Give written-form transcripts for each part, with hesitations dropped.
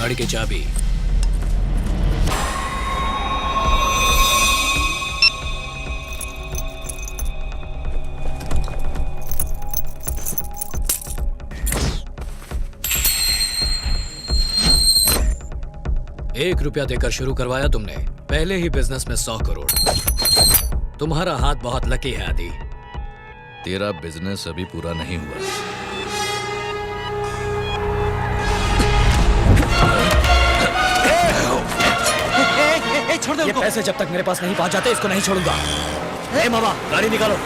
गाड़ी की चाबी। ₹1 देकर शुरू करवाया तुमने, पहले ही बिजनेस में 100 करोड़। तुम्हारा हाथ बहुत लकी है आदि। तेरा बिजनेस अभी पूरा नहीं हुआ। छोड़ दो ये पैसे जब तक मेरे पास नहीं पहुंच जाते इसको नहीं छोड़ूंगा। ए मामा, गाड़ी निकालो।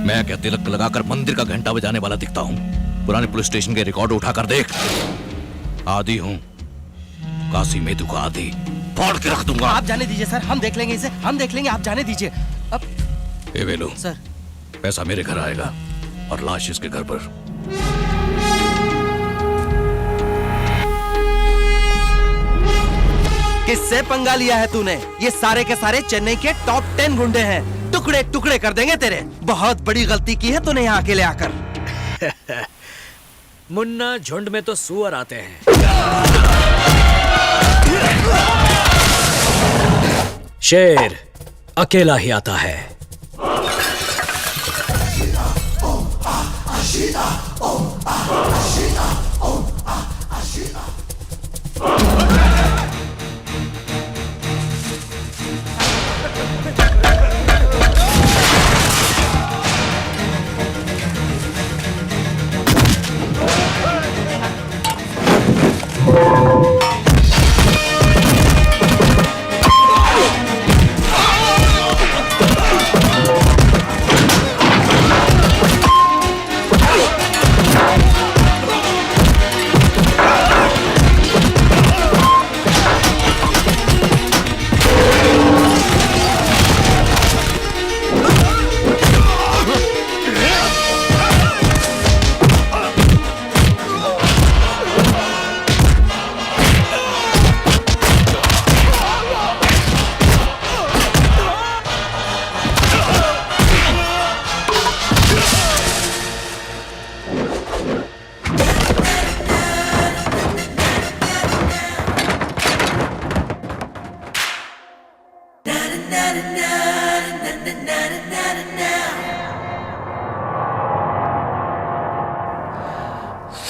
मैं क्या तिलक लगाकर मंदिर का घंटा बजाने वाला दिखता हूं? पुराने पुलिस स्टेशन के रिकॉर्ड उठाकर देख। आदि हूं, काशी मेदू का आदि। फाड़ के रख दूंगा। आप जाने दीजिए सर, हम देख लेंगे इसे, हम देख लेंगे, आप जाने दीजिए। अब ए वेलू सर, पैसा मेरे घर आएगा और लाश इसके घर पर। किससे पंगा लिया है तूने? ये सारे के सारे चेन्नई के टॉप 10 गुंडे हैं। टुकड़े टुकड़े कर देंगे तेरे। बहुत बड़ी गलती की है तूने यहाँ अकेले आकर। मुन्ना, झुंड में तो सुअर आते हैं। शेर अकेला ही आता है।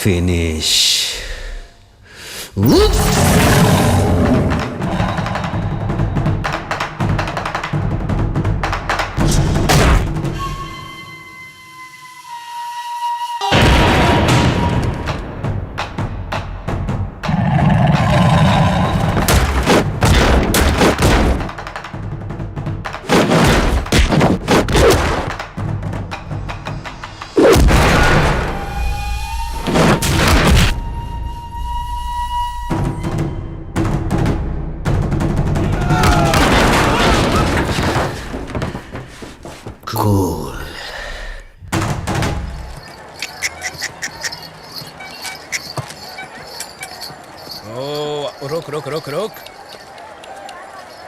Finish. Cool. ओ, रुक रुक रुक रुक।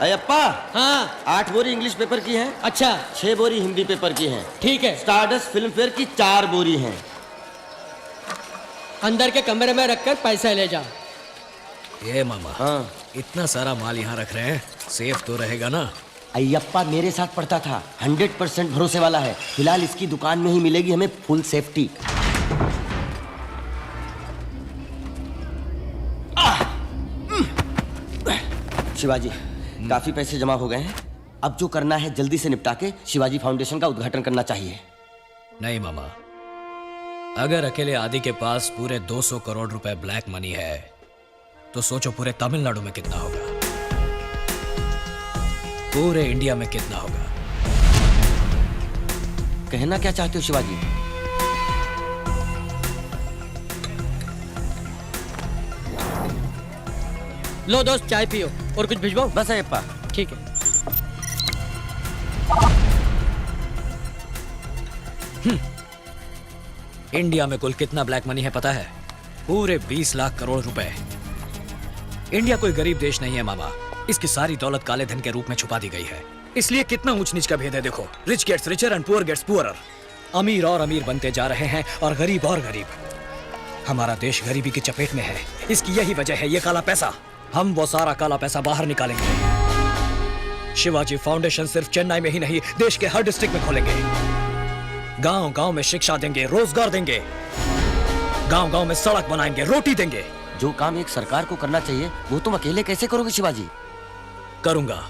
अयप्पा, हाँ 8 बोरी इंग्लिश पेपर की है, अच्छा 6 बोरी हिंदी पेपर की है, ठीक है। स्टारडस्ट फिल्म फेयर की 4 बोरी हैं। अंदर के कमरे में रखकर पैसा ले जा। ये मामा, हाँ। इतना सारा माल यहाँ रख रहे हैं, सेफ तो रहेगा ना? अयप्पा मेरे साथ पढ़ता था, 100% भरोसे वाला है। फिलहाल इसकी दुकान में ही मिलेगी हमें फुल सेफ्टी। शिवाजी, काफी पैसे जमा हो गए हैं। अब जो करना है जल्दी से निपटा के शिवाजी फाउंडेशन का उद्घाटन करना चाहिए। नहीं मामा, अगर अकेले आदि के पास पूरे 200 करोड़ रुपए ब्लैक मनी है तो सोचो पूरे तमिलनाडु में कितना होगा, पूरे इंडिया में कितना होगा। कहना क्या चाहते हो शिवाजी? लो दोस्त चाय पियो और कुछ भिजवाओ। बस अयप्पा। ठीक है। इंडिया में कुल कितना ब्लैक मनी है पता है? पूरे 20 लाख करोड़ रुपए। इंडिया कोई गरीब देश नहीं है मामा, इसकी सारी दौलत काले धन के रूप में छुपा दी गई है। इसलिए कितना ऊंच नीच का भेद है देखो। Rich gets richer and poor gets poorer. अमीर और अमीर बनते जा रहे हैं और गरीब और गरीब। हमारा देश गरीबी की चपेट में है, इसकी यही वजह है ये काला पैसा। हम वो सारा काला पैसा बाहर निकालेंगे। शिवाजी फाउंडेशन सिर्फ चेन्नई में ही नहीं, देश के हर डिस्ट्रिक्ट में खोलेंगे। गांव गांव में शिक्षा देंगे, रोजगार देंगे, गांव गांव में सड़क बनाएंगे, रोटी देंगे। जो काम एक सरकार को करना चाहिए वो तुम अकेले कैसे करोगे शिवाजी? करूंगा।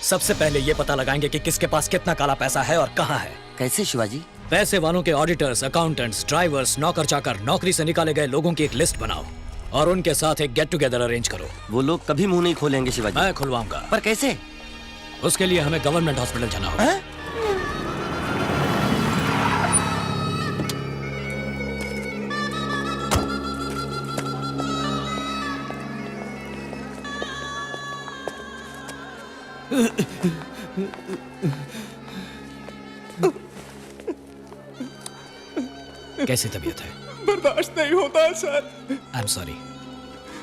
सबसे पहले ये पता लगाएंगे कि किसके पास कितना काला पैसा है और कहां है। कैसे शिवाजी? पैसे वालों के ऑडिटर्स, अकाउंटेंट्स, ड्राइवर्स, नौकर चाकर, नौकरी से निकाले गए लोगों की एक लिस्ट बनाओ और उनके साथ एक गेट टुगेदर अरेंज करो। वो लोग कभी मुंह नहीं खोलेंगे शिवाजी। मैं खुलवाऊंगा। पर कैसे? उसके लिए हमें गवर्नमेंट हॉस्पिटल जाना होगा। कैसी तबीयत है? बर्दाश्त नहीं होता सर। I am sorry.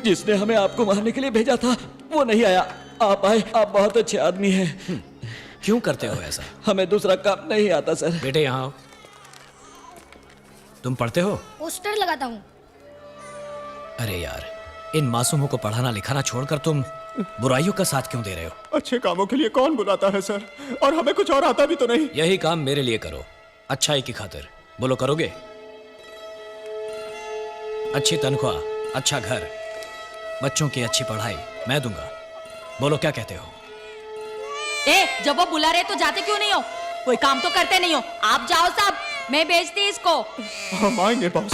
जिसने हमें आपको मारने के लिए भेजा था वो नहीं आया, आप आए। आप बहुत अच्छे आदमी हैं। क्यों करते हो ऐसा? हमें दूसरा काम नहीं आता सर। बेटे यहाँ आओ। तुम पढ़ते हो? पोस्टर लगाता हूँ। अरे यार, इन मासूमों को पढ़ाना लिखाना छोड़कर तुम बुराइयों का साथ क्यों दे रहे हो? अच्छे कामों के लिए कौन बुलाता है सर? और हमें कुछ और आता भी तो नहीं। यही काम मेरे लिए करो, अच्छाई की खातिर। बोलो करोगे? अच्छी तनख्वाह, अच्छा घर, बच्चों की अच्छी पढ़ाई मैं दूंगा। बोलो क्या कहते हो? जब वो बुला रहे तो जाते क्यों नहीं हो? कोई काम तो करते नहीं हो। आप जाओ साहब, मैं भेजती इसको। हम आएंगे boss.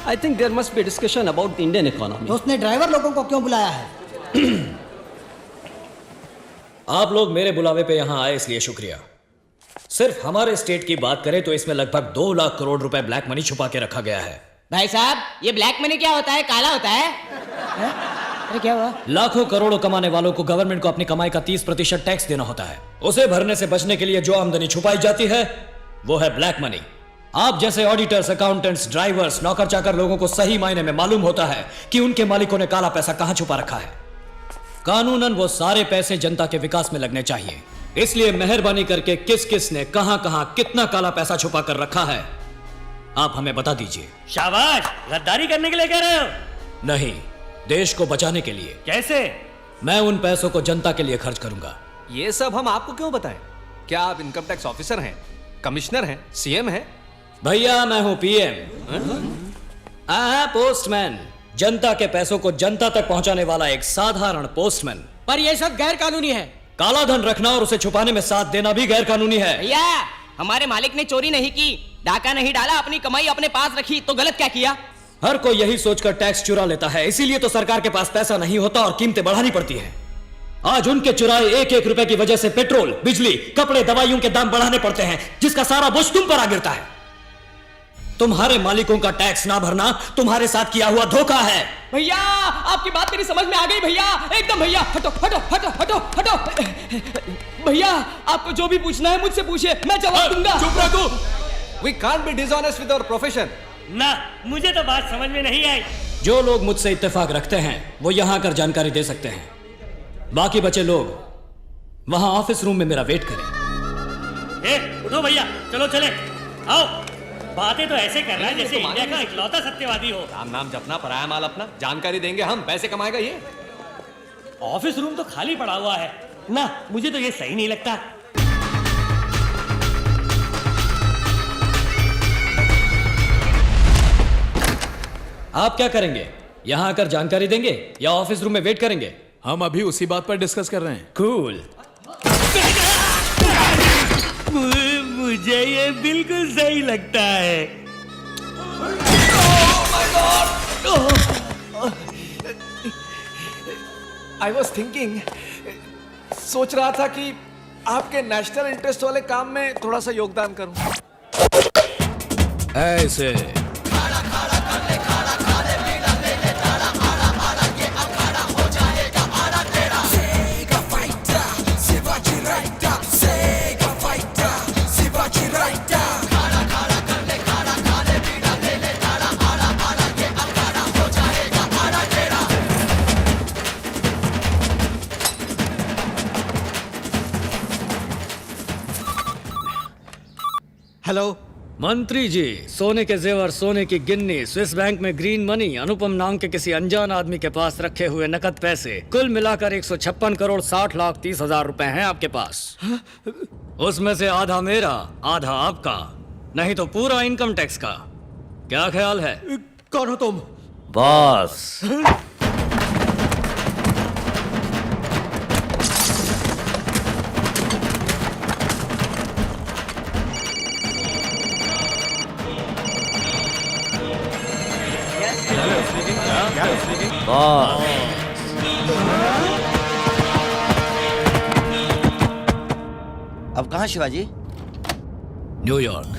I think there must be discussion about the Indian economy. दोस्त ने ड्राइवर लोगों को क्यों बुलाया है? आप लोग मेरे बुलावे पे यहाँ आए इसलिए शुक्रिया। सिर्फ हमारे स्टेट की बात करें तो इसमें लगभग 2 लाख करोड़ रुपए ब्लैक मनी छुपा के रखा गया है। भाई साहब, ये ब्लैक मनी क्या होता है? काला होता है? अरे क्या हुआ? लाखों करोड़ों कमाने वालों को गवर्नमेंट को अपनी कमाई का 30% टैक्स देना होता है। उसे भरने से बचने के लिए जो आमदनी छुपाई जाती है वो है ब्लैक मनी। आप जैसे ऑडिटर्स, अकाउंटेंट्स, ड्राइवर्स, नौकर चाकर लोगों को सही मायने में मालूम होता है कि उनके मालिकों ने काला पैसा कहां छुपा रखा है। कानूनन वो सारे पैसे जनता के विकास में लगने चाहिए। इसलिए मेहरबानी करके किस किस ने कहां कहां कितना काला पैसा छुपा कर रखा है आप हमें बता दीजिए। शाबाश, गद्दारी करने के लिए कह रहे हो? नहीं, देश को बचाने के लिए। कैसे? मैं उन पैसों को जनता के लिए खर्च करूंगा। ये सब हम आपको क्यों बताएं? क्या आप इनकम टैक्स ऑफिसर हैं, कमिश्नर हैं, सीएम हैं? भैया मैं हूं पीएम, पोस्टमैन। जनता के पैसों को जनता तक पहुंचाने वाला एक साधारण पोस्टमैन। पर ये सब गैर कानूनी है। काला धन रखना और उसे छुपाने में साथ देना भी गैर कानूनी है। भैया, हमारे मालिक ने चोरी नहीं की, डाका नहीं डाला, अपनी कमाई अपने पास रखी, तो गलत क्या किया? हर कोई यही सोचकर टैक्स चुरा लेता है, इसीलिए तो सरकार के पास पैसा नहीं होता और कीमतें बढ़ानी पड़ती हैं। आज उनके चुराए 1-1 रुपए की वजह से पेट्रोल, बिजली, कपड़े, दवाइयों के दाम बढ़ाने पड़ते हैं, जिसका सारा बोझ तुम पर आ गिरता है। तुम्हारे मालिकों का टैक्स ना भरना तुम्हारे साथ किया हुआ धोखा है। भैया, आपकी बात मेरी समझ में आ गई भैया, एकदम। भैया हटो हटो हटो हटो हटो। भैया, आपको जो भी पूछना है मुझसे पूछिए, मैं जवाब दूंगा। चुप रहो। We can't be dishonest with our profession. ना, मुझे तो बात समझ में नहीं आई। जो लोग मुझसे इत्तेफाक रखते हैं वो यहां आकर जानकारी दे सकते हैं। बाकी बचे लोग वहां ऑफिस रूम में मेरा वेट करें। उठो भैया, चलो चले। आओ। बातें तो ऐसे कर रहा है जैसे इंडिया का इकलौता सत्यवादी हो। राम नाम जपना, पराया माल अपना। जानकारी देंगे हम, पैसे कमाएगा ये। ऑफिस रूम तो खाली पड़ा हुआ है ना, मुझे तो ये सही नहीं लगता। आप क्या करेंगे? यहां आकर जानकारी देंगे या ऑफिस रूम में वेट करेंगे? हम अभी उसी बात पर डिस्कस कर रहे हैं। कूल। मुझे ये बिल्कुल सही लगता है। आई वॉज थिंकिंग, सोच रहा था कि आपके नेशनल इंटरेस्ट वाले काम में थोड़ा सा योगदान करूं। ऐसे हेलो मंत्री जी, सोने के जेवर, सोने की गिन्नी, स्विस बैंक में ग्रीन मनी, अनुपम नाम के किसी अनजान आदमी के पास रखे हुए नकद पैसे, कुल मिलाकर 156 करोड़ 60 लाख 30 हजार रुपए हैं आपके पास। उसमें से आधा मेरा, आधा आपका, नहीं तो पूरा इनकम टैक्स का। क्या ख्याल है? कौन हो तुम? बॉस। बॉस। अब कहाँ शिवाजी? न्यूयॉर्क।